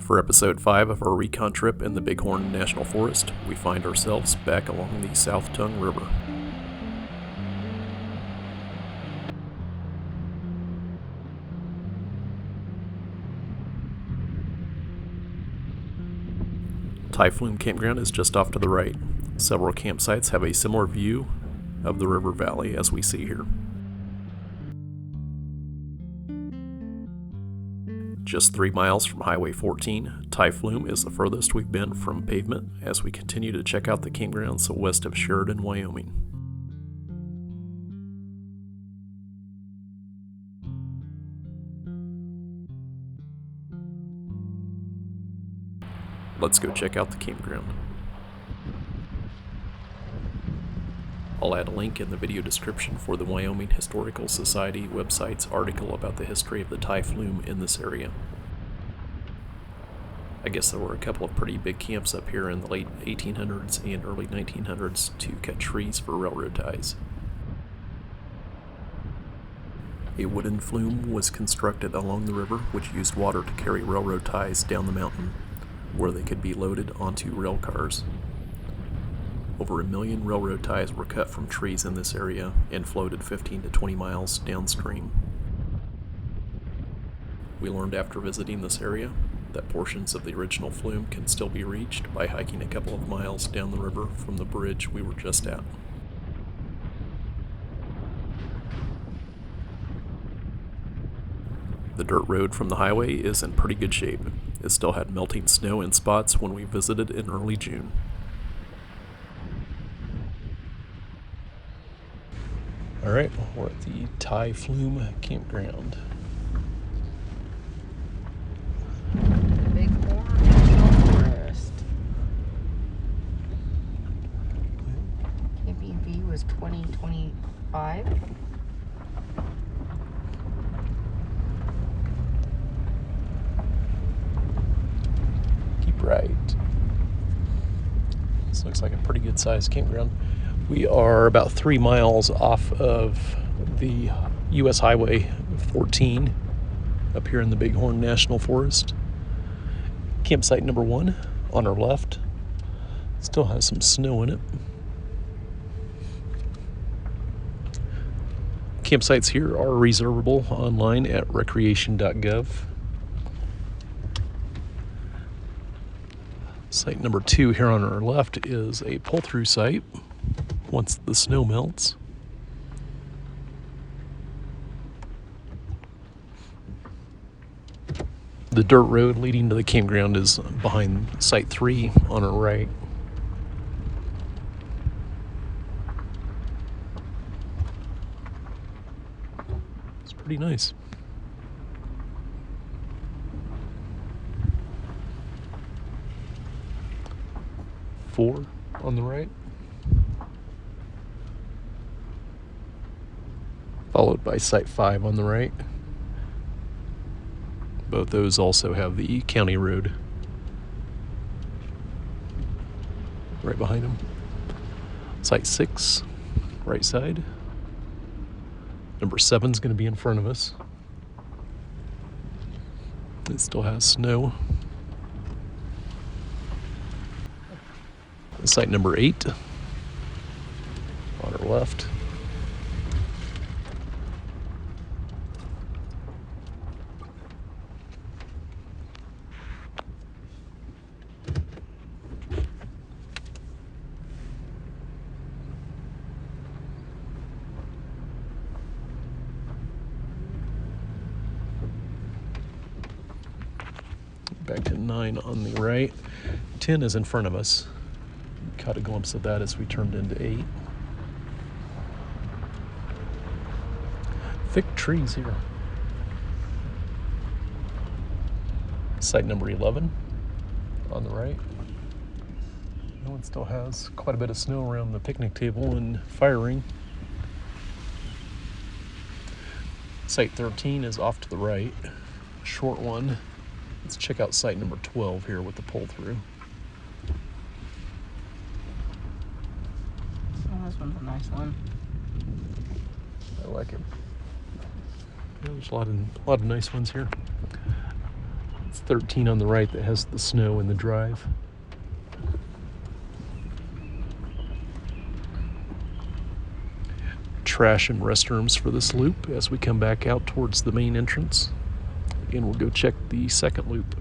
For episode 5 of our Recon trip in the Bighorn National Forest, we find ourselves back along the South Tongue River. Flume Campground is just off to the right. Several campsites have a similar view of the river valley as we see here. Just 3 miles from Highway 14, Flume is the furthest we've been from pavement as we continue to check out the campgrounds west of Sheridan, Wyoming. Let's go check out the campground. I'll add a link in the video description for the Wyoming Historical Society website's article about the history of the Flume in this area. I guess there were a couple of pretty big camps up here in the late 1800s and early 1900s to cut trees for railroad ties. A wooden flume was constructed along the river which used water to carry railroad ties down the mountain, where they could be loaded onto rail cars. Over 1 million railroad ties were cut from trees in this area and floated 15 to 20 miles downstream. We learned after visiting this area that portions of the original flume can still be reached by hiking a couple of miles down the river from the bridge we were just at. The dirt road from the highway is in pretty good shape. It still had melting snow in spots when we visited in early June. Alright, we're at the Flume Campground. Bighorn National Forest. EP5 was 2025. Right. This looks like a pretty good sized campground. We are about 3 miles off of the US Highway 14 up here in the Bighorn National Forest. Campsite number 1 on our left still has some snow in it. Campsites here are reservable online at recreation.gov. Site number 2 here on our left is a pull-through site once the snow melts. The dirt road leading to the campground is behind site 3 on our right. It's pretty nice. Four on the right, followed by site 5 on the right. Both those also have the county road right behind them. Site 6, right side. Number 7 is going to be in front of us. It still has snow. Site number 8 on our left. Back to 9 on the right. 10 is in front of us. Caught a glimpse of that as we turned into 8. Thick trees here. Site number 11 on the right. That one still has quite a bit of snow around the picnic table and fire ring. Site 13 is off to the right. Short one. Let's check out site number 12 here with the pull-through. This one's a nice one. I like it. Yeah, there's a lot of nice ones here. It's 13 on the right that has the snow in the drive. Trash and restrooms for this loop as we come back out towards the main entrance. Again, we'll go check the second loop.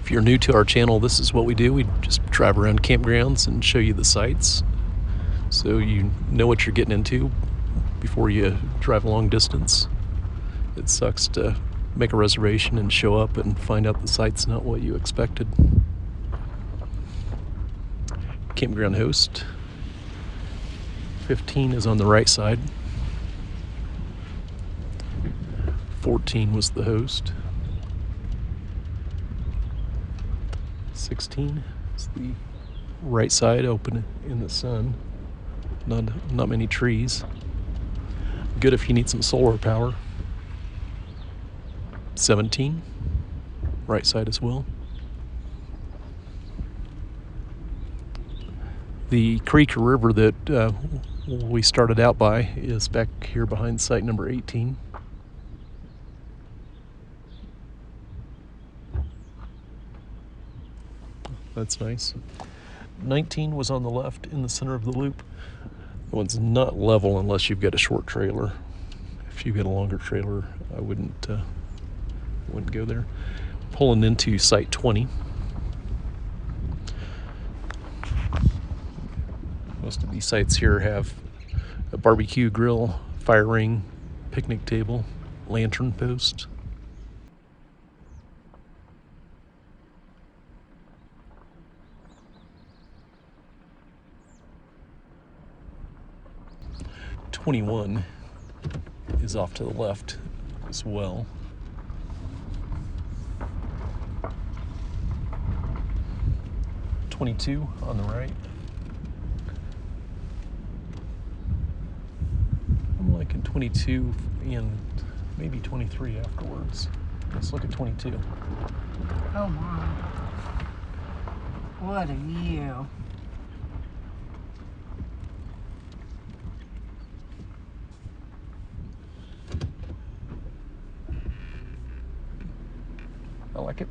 If you're new to our channel, this is what we do. We just drive around campgrounds and show you the sights so you know what you're getting into before you drive a long distance. It sucks to make a reservation and show up and find out the site's not what you expected. Campground host. 15 is on the right side. 14 was the host. 16 is the right side, open in the sun. Not many trees. Good if you need some solar power. 17, right side as well. The creek or river that we started out by is back here behind site number 18. That's nice. 19 was on the left in the center of the loop. That one's not level unless you've got a short trailer. If you've got a longer trailer, I wouldn't go there. Pulling into site 20. Most of these sites here have a barbecue grill, fire ring, picnic table, lantern post. '21 is off to the left as well. '22 on the right. I'm liking 22 and maybe 23 afterwards. Let's look at 22. Oh my. What a view. I like it.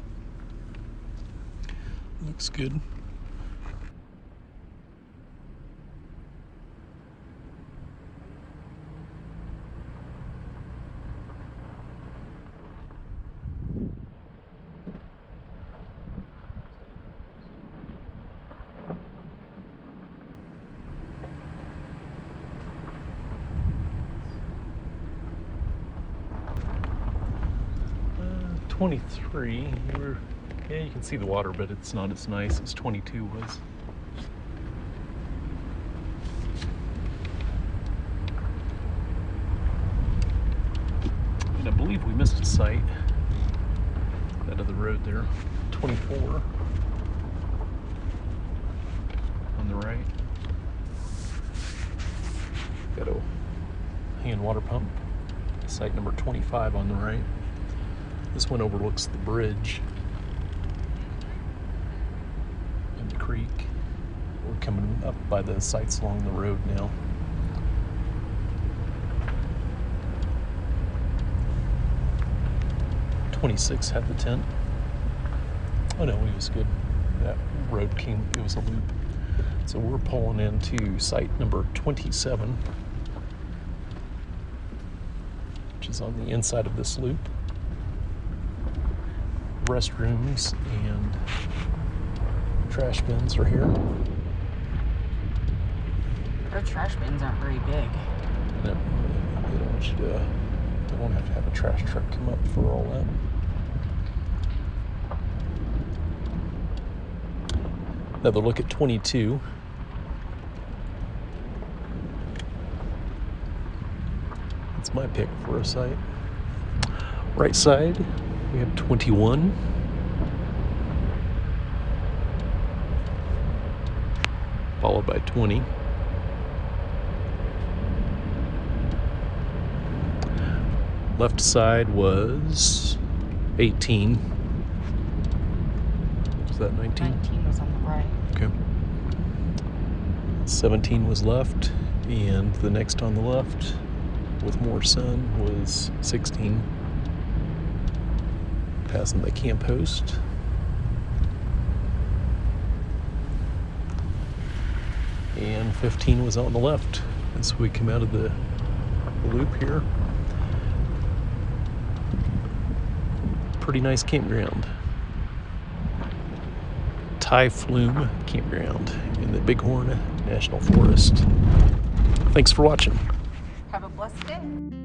Looks good. Uh, 23. Yeah, you can see the water, but it's not as nice as 22 was. And I believe we missed a site out of the road there. 24 on the right. Got a hand water pump. Site number 25 on the right. This one overlooks the bridge and the creek. We're coming up by the sites along the road now. '26 had the tent. Oh no, it was good. That road it was a loop. So we're pulling into site number 27, which is on the inside of this loop. Restrooms and trash bins are here. Our trash bins aren't very big. No, they don't want you to. They won't have to have a trash truck come up for all that. Another look at 22. That's my pick for a site. Right side, we have 21. Followed by 20. Left side was 18. Was that 19? 19 was on the right. Okay. 17 was left, And the next on the left with more sun was 16. Passing the camp host. And 15 was on the left as we come out of the loop here. Pretty nice campground. Flume Campground in the Bighorn National Forest. Thanks for watching. Have a blessed day.